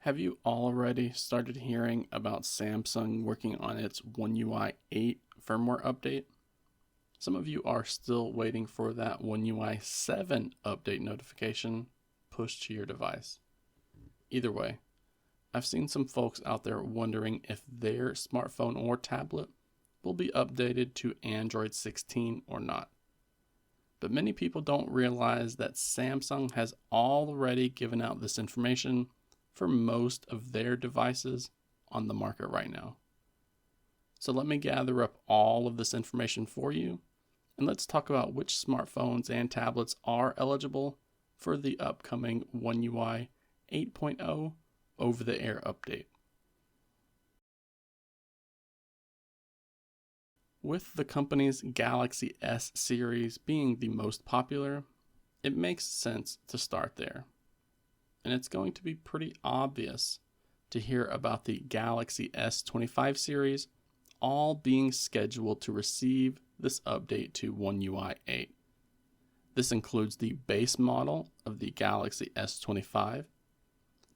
Have you already started hearing about Samsung working on its OneUI 8 firmware update? Some of you are still waiting for that OneUI 7 update notification pushed to your device. Either way, I've seen some folks out there wondering if their smartphone or tablet will be updated to Android 16 or not. But many people don't realize that Samsung has already given out this information for most of their devices on the market right now. So let me gather up all of this information for you, and let's talk about which smartphones and tablets are eligible for the upcoming OneUI 8.0 over-the-air update. With the company's Galaxy S series being the most popular, it makes sense to start there. And it's going to be pretty obvious to hear about the Galaxy S25 series all being scheduled to receive this update to OneUI 8. This includes the base model of the Galaxy S25,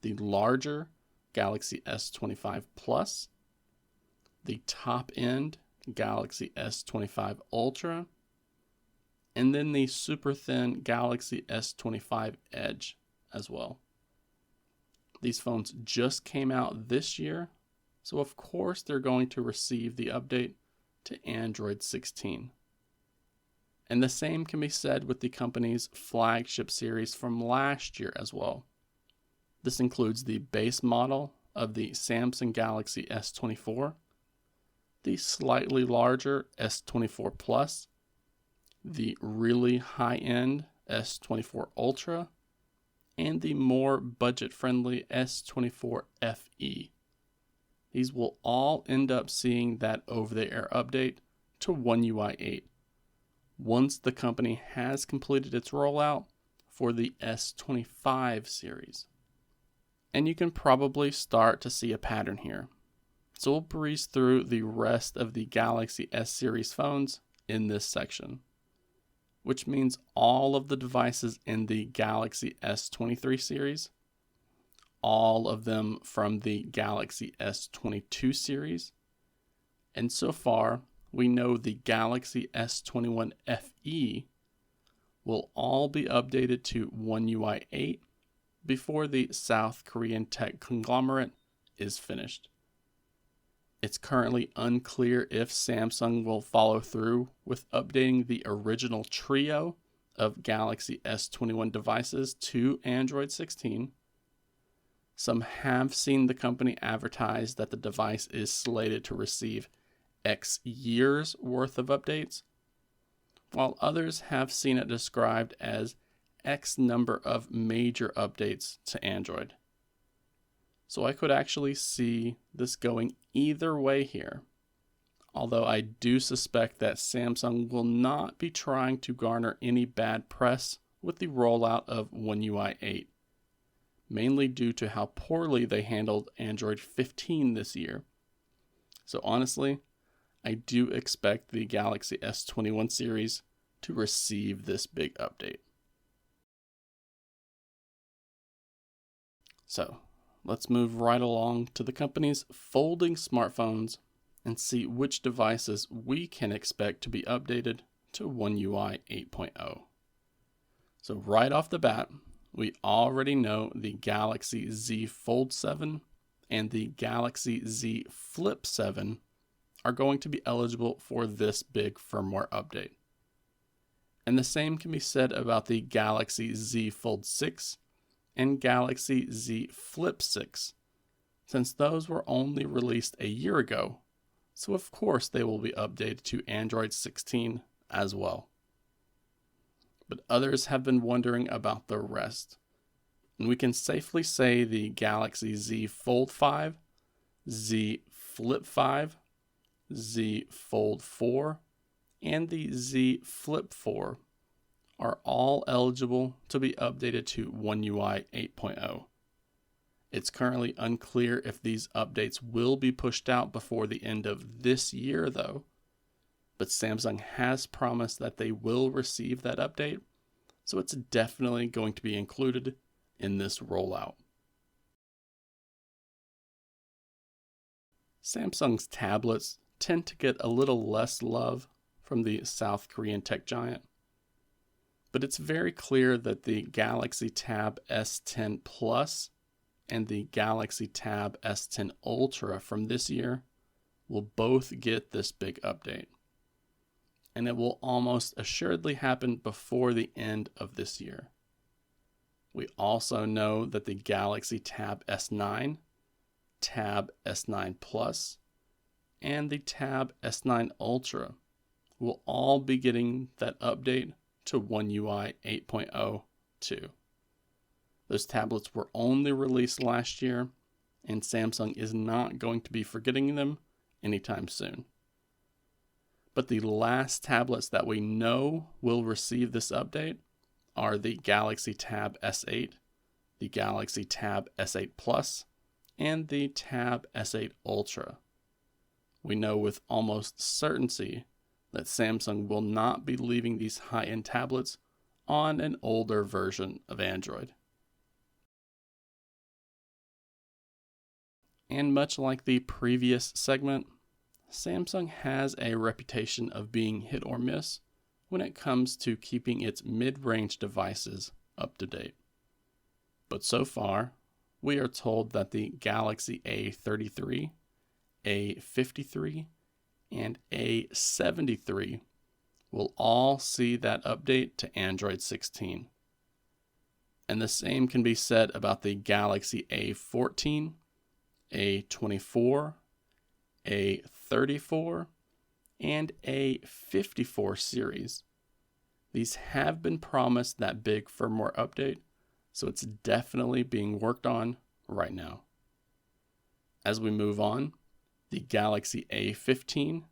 the larger Galaxy S25 Plus, the top-end Galaxy S25 Ultra, and then the super thin Galaxy S25 Edge as well. These phones just came out this year, so of course they're going to receive the update to Android 16. And the same can be said with the company's flagship series from last year as well. This includes the base model of the Samsung Galaxy S24, the slightly larger S24 Plus, the really high-end S24 Ultra, and the more budget-friendly S24 FE. These will all end up seeing that over-the-air update to OneUI 8 once the company has completed its rollout for the S25 series. And you can probably start to see a pattern here. So we'll breeze through the rest of the Galaxy S series phones in this section, which means all of the devices in the Galaxy S23 series, all of them from the Galaxy S22 series, and so far we know the Galaxy S21 FE will all be updated to OneUI 8 before the South Korean tech conglomerate is finished. It's currently unclear if Samsung will follow through with updating the original trio of Galaxy S21 devices to Android 16. Some have seen the company advertise that the device is slated to receive X years worth of updates, while others have seen it described as X number of major updates to Android. So I could actually see this going either way here, although I do suspect that Samsung will not be trying to garner any bad press with the rollout of OneUI 8, mainly due to how poorly they handled Android 15 this year. So honestly, I do expect the Galaxy S21 series to receive this big update. So let's move right along to the company's folding smartphones and see which devices we can expect to be updated to OneUI 8.0. So right off the bat, we already know the Galaxy Z Fold 7 and the Galaxy Z Flip 7 are going to be eligible for this big firmware update. And the same can be said about the Galaxy Z Fold 6 and Galaxy Z Flip 6, since those were only released a year ago, so of course they will be updated to Android 16 as well. But others have been wondering about the rest, and we can safely say the Galaxy Z Fold 5, Z Flip 5, Z Fold 4, and the Z Flip 4 are all eligible to be updated to OneUI 8.0. It's currently unclear if these updates will be pushed out before the end of this year though, but Samsung has promised that they will receive that update, so it's definitely going to be included in this rollout. Samsung's tablets tend to get a little less love from the South Korean tech giant, but it's very clear that the Galaxy Tab S10 Plus and the Galaxy Tab S10 Ultra from this year will both get this big update. And it will almost assuredly happen before the end of this year. We also know that the Galaxy Tab S9, Tab S9 Plus, and the Tab S9 Ultra will all be getting that update to OneUI 8.0 too. Those tablets were only released last year, and Samsung is not going to be forgetting them anytime soon. But the last tablets that we know will receive this update are the Galaxy Tab S8, the Galaxy Tab S8 Plus, and the Tab S8 Ultra. We know with almost certainty that Samsung will not be leaving these high-end tablets on an older version of Android. And much like the previous segment, Samsung has a reputation of being hit or miss when it comes to keeping its mid-range devices up to date. But so far, we are told that the Galaxy A33, A53, and A73 will all see that update to Android 16. And the same can be said about the Galaxy A14, A24, A34, and A54 series. These have been promised that big firmware update, so it's definitely being worked on right now. As we move on, the Galaxy A15,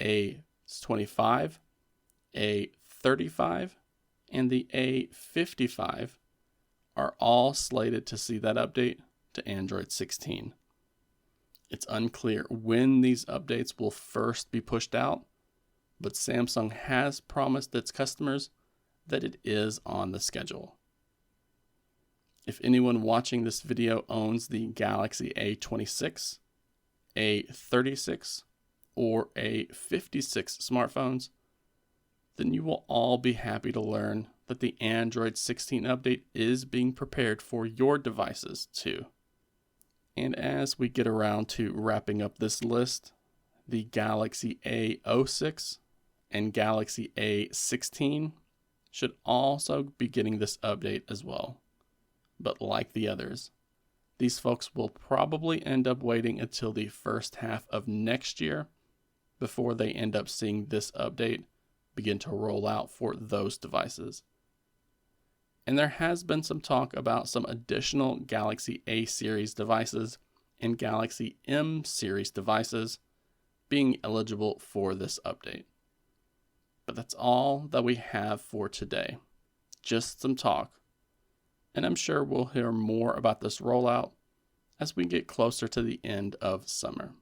A25, A35, and the A55 are all slated to see that update to Android 16. It's unclear when these updates will first be pushed out, but Samsung has promised its customers that it is on the schedule. If anyone watching this video owns the Galaxy A26, A36, or A56 smartphones, then you will all be happy to learn that the Android 16 update is being prepared for your devices too. And as we get around to wrapping up this list, the Galaxy A06 and Galaxy A16 should also be getting this update as well. But like the others, these folks will probably end up waiting until the first half of next year before they end up seeing this update begin to roll out for those devices. And there has been some talk about some additional Galaxy A series devices and Galaxy M series devices being eligible for this update. But that's all that we have for today. Just some talk. And I'm sure we'll hear more about this rollout as we get closer to the end of summer.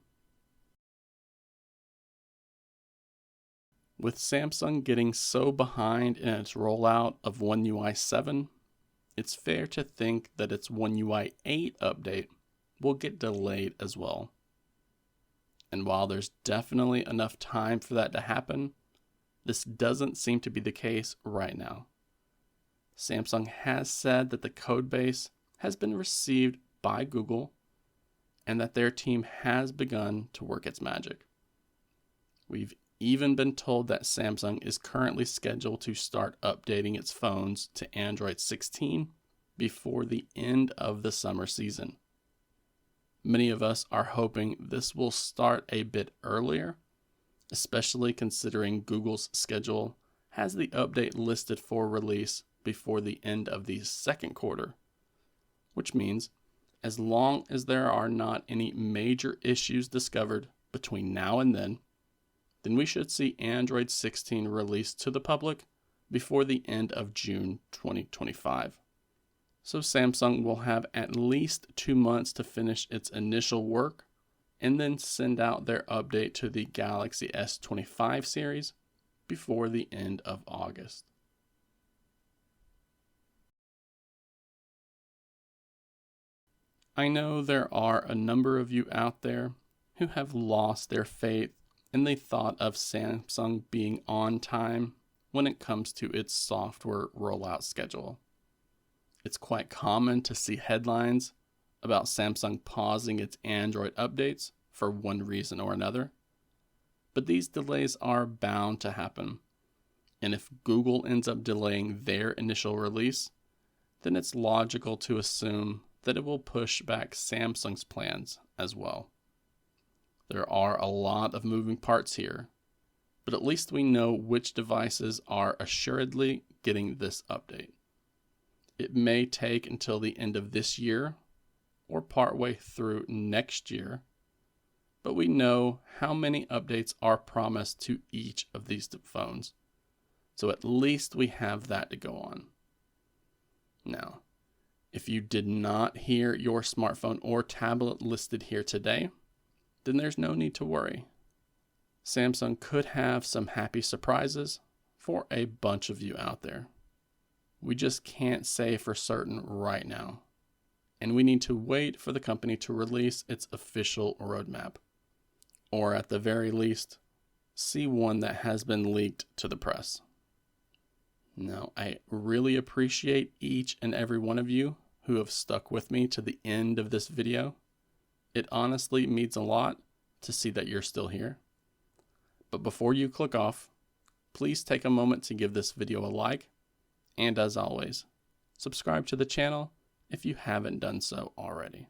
With Samsung getting so behind in its rollout of OneUI 7, it's fair to think that its OneUI 8 update will get delayed as well. And while there's definitely enough time for that to happen, this doesn't seem to be the case right now. Samsung has said that the codebase has been received by Google and that their team has begun to work its magic. We've even been told that Samsung is currently scheduled to start updating its phones to Android 16 before the end of the summer season. Many of us are hoping this will start a bit earlier, especially considering Google's schedule has the update listed for release before the end of the second quarter, which means as long as there are not any major issues discovered between now and then we should see Android 16 released to the public before the end of June 2025. So Samsung will have at least 2 months to finish its initial work and then send out their update to the Galaxy S25 series before the end of August. I know there are a number of you out there who have lost their faith in the thought of Samsung being on time when it comes to its software rollout schedule. It's quite common to see headlines about Samsung pausing its Android updates for one reason or another, but these delays are bound to happen. And if Google ends up delaying their initial release, then it's logical to assume that it will push back Samsung's plans as well. There are a lot of moving parts here, but at least we know which devices are assuredly getting this update. It may take until the end of this year or partway through next year, but we know how many updates are promised to each of these phones. So at least we have that to go on. Now, if you did not hear your smartphone or tablet listed here today, then there's no need to worry. Samsung could have some happy surprises for a bunch of you out there. We just can't say for certain right now, and we need to wait for the company to release its official roadmap, or at the very least, see one that has been leaked to the press. Now, I really appreciate each and every one of you who have stuck with me to the end of this video. It honestly means a lot to see that you're still here. But before you click off, please take a moment to give this video a like, and as always, subscribe to the channel if you haven't done so already.